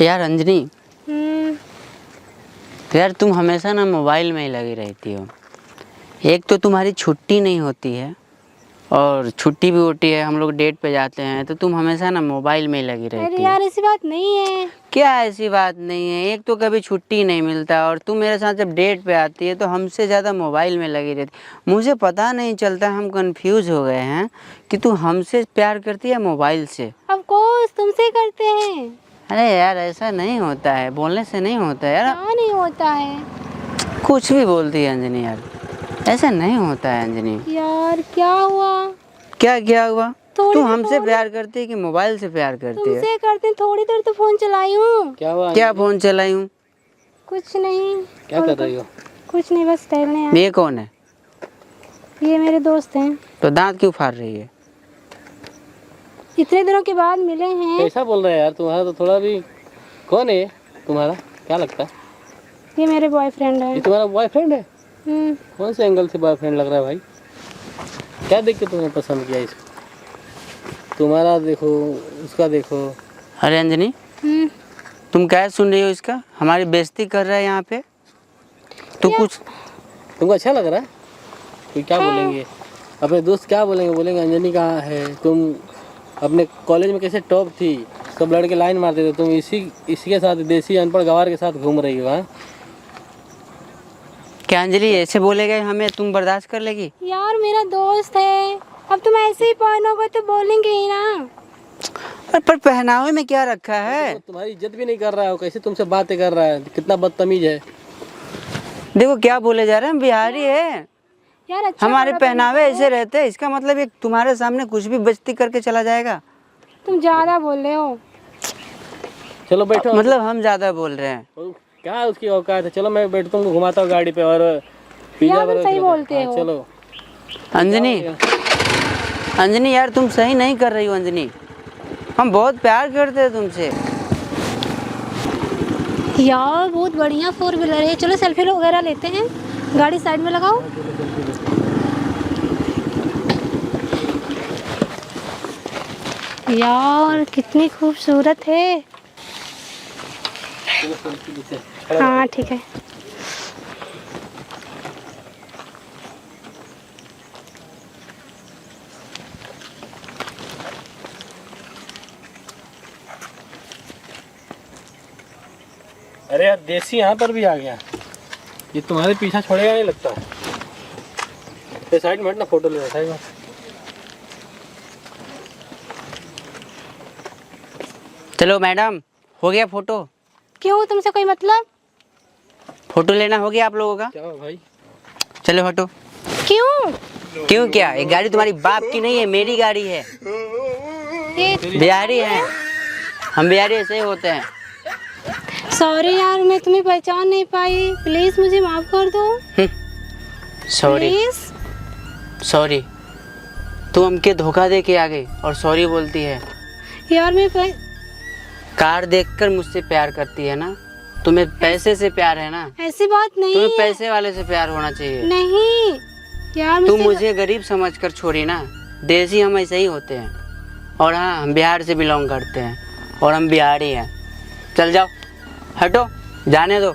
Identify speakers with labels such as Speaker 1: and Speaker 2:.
Speaker 1: यार अंजनी,
Speaker 2: हम्म।
Speaker 1: यार तुम हमेशा ना मोबाइल में ही लगी रहती हो। एक तो तुम्हारी छुट्टी नहीं होती है और छुट्टी भी होती है, हम लोग डेट पे जाते हैं तो तुम हमेशा ना मोबाइल में ही लगी
Speaker 2: अरे
Speaker 1: रहती हो।
Speaker 2: यार ऐसी बात नहीं है।
Speaker 1: क्या ऐसी बात नहीं है? एक तो कभी छुट्टी नहीं मिलता और तुम मेरे साथ जब डेट पे आती है तो हमसे ज़्यादा मोबाइल में लगी रहती। मुझे पता नहीं चलता, हम कंफ्यूज हो गए हैं कि तू हमसे प्यार करती है मोबाइल से।
Speaker 2: ऑफ कोर्स तुमसे करते हैं।
Speaker 1: अरे यार ऐसा नहीं होता है, बोलने से नहीं होता है यार।
Speaker 2: क्या नहीं होता है?
Speaker 1: कुछ भी बोलती है अंजनी यार, ऐसा नहीं होता है अंजनी।
Speaker 2: यार क्या हुआ?
Speaker 1: क्या हुआ?
Speaker 2: थोड़ी
Speaker 1: तू
Speaker 2: देर
Speaker 1: हमसे
Speaker 2: फोन
Speaker 1: प्यार करती है कि मोबाइल से प्यार करती है?
Speaker 2: तुमसे करते हैं, थोड़ी देर तो फोन चलाई हूँ।
Speaker 1: क्या हुआ? क्या फोन चलाई हूँ?
Speaker 2: कुछ नहीं।
Speaker 1: क्या कर रही हो?
Speaker 2: कुछ नहीं, बस टहलने आए।
Speaker 1: ये कौन है?
Speaker 2: ये मेरे दोस्त हैं।
Speaker 1: तो दांत क्यों फाड़ रही है?
Speaker 2: इतने दिनों के बाद मिले हैं।
Speaker 3: कैसा बोल रहा है यार तुम्हारा? तो थोड़ा भी। कौन है ये तुम्हारा? क्या लगता है?
Speaker 2: ये मेरे बॉयफ्रेंड है।
Speaker 3: ये तुम्हारा बॉयफ्रेंड है?
Speaker 2: हम्म।
Speaker 3: कौन से एंगल से बॉयफ्रेंड लग रहा है भाई? क्या देख के तुमने पसंद किया इसको? तुम्हारा देखो, उसका देखो।
Speaker 1: अरे अंजनी,
Speaker 2: हम्म।
Speaker 1: तुम क्या सुन रही हो इसका? हमारी बेइज्जती कर रहा है यहाँ पे। तू कुछ
Speaker 3: तुमको अच्छा लग रहा है? कोई क्या बोलेंगे अपने दोस्त? क्या बोलेंगे? बोलेंगे अंजनी कहाँ है? तुम अपने कॉलेज में कैसे टॉप थी, सब लड़के लाइन मारते थे, तुम इसी के साथ देसी अनपढ़ गवार के साथ घूम रही हो। हाँ,
Speaker 1: क्या अंजलि ऐसे बोलेगा हमें, तुम बर्दाश्त कर लेगी?
Speaker 2: यार मेरा दोस्त है, अब तुम ऐसे ही पहनोगे तो बोलेंगे ही ना।
Speaker 1: पर पहनावे में क्या रखा है?
Speaker 3: तो तुम्हारी इज्जत भी नहीं कर रहा हो, कैसे तुमसे बातें कर रहा है? कितना बदतमीज है।
Speaker 1: देखो क्या बोले जा रहे हैं, हम बिहारी है।
Speaker 2: यार अच्छा
Speaker 1: हमारे
Speaker 2: कपड़ा
Speaker 1: पहनावे
Speaker 2: पहनो।
Speaker 1: ऐसे रहते हैं, इसका मतलब ये तुम्हारे सामने कुछ भी बेइज्जती करके चला जाएगा।
Speaker 2: तुम ज्यादा बोल रहे हो।
Speaker 3: चलो बैठो।
Speaker 1: मतलब हम ज्यादा बोल रहे हैं?
Speaker 3: क्या उसकी औकात है? चलो मैं बैठ तुमको घुमाता हूँ गाड़ी पे और पिज्जा
Speaker 2: यार तुम
Speaker 3: बर्गर
Speaker 2: सही
Speaker 3: खिलाता हूँ।
Speaker 2: बोलते
Speaker 3: हाँ,
Speaker 2: हो।
Speaker 3: चलो।
Speaker 1: अंजनी यार तुम सही नहीं कर रही हो अंजनी, हम बहुत प्यार करते हैं तुमसे।
Speaker 2: यार बहुत बढ़िया 4 व्हीलर है, चलो सेल्फी वगैरह लेते हैं। गाड़ी साइड में लगाओ। यार कितनी खूबसूरत है। हाँ ठीक है।
Speaker 3: अरे यार देसी यहाँ पर भी आ गया। ये तुम्हारे पीछा छोड़ेगा नहीं लगता है। तो साइड में हट ना, फोटो ले साइड में।
Speaker 1: चलो मैडम, हो गया फोटो?
Speaker 2: क्यों, तुमसे कोई मतलब?
Speaker 1: फोटो लेना हो गया आप लोगों का?
Speaker 3: क्या हुआ भाई?
Speaker 1: चलो हटो।
Speaker 2: क्यों?
Speaker 1: क्यों क्या? ये गाड़ी तुम्हारी बाप की नहीं है, मेरी गाड़ी है।
Speaker 2: ये
Speaker 1: बिहारी है हम, बिहारी ऐसे ही होते हैं।
Speaker 2: सॉरी यार, मैं तुम्हें पहचान नहीं पाई, प्लीज मुझे माफ कर दो।
Speaker 1: Sorry
Speaker 2: please.
Speaker 1: सॉरी, तू हमके धोखा दे के आ गई और सॉरी बोलती है।
Speaker 2: यार मैं
Speaker 1: कार देखकर मुझसे प्यार करती है ना? तुम्हें पैसे से प्यार है ना?
Speaker 2: ऐसी बात नहीं
Speaker 1: तुम्हें
Speaker 2: है।
Speaker 1: पैसे वाले से प्यार होना चाहिए।
Speaker 2: नहीं यार,
Speaker 1: तू
Speaker 2: मुझसे
Speaker 1: मुझे गरीब समझकर छोड़ी ना। देसी हम ऐसे ही होते हैं। और हाँ, हम बिहार से बिलोंग करते हैं और हम बिहारी हैं। चल जाओ, हटो, जाने दो।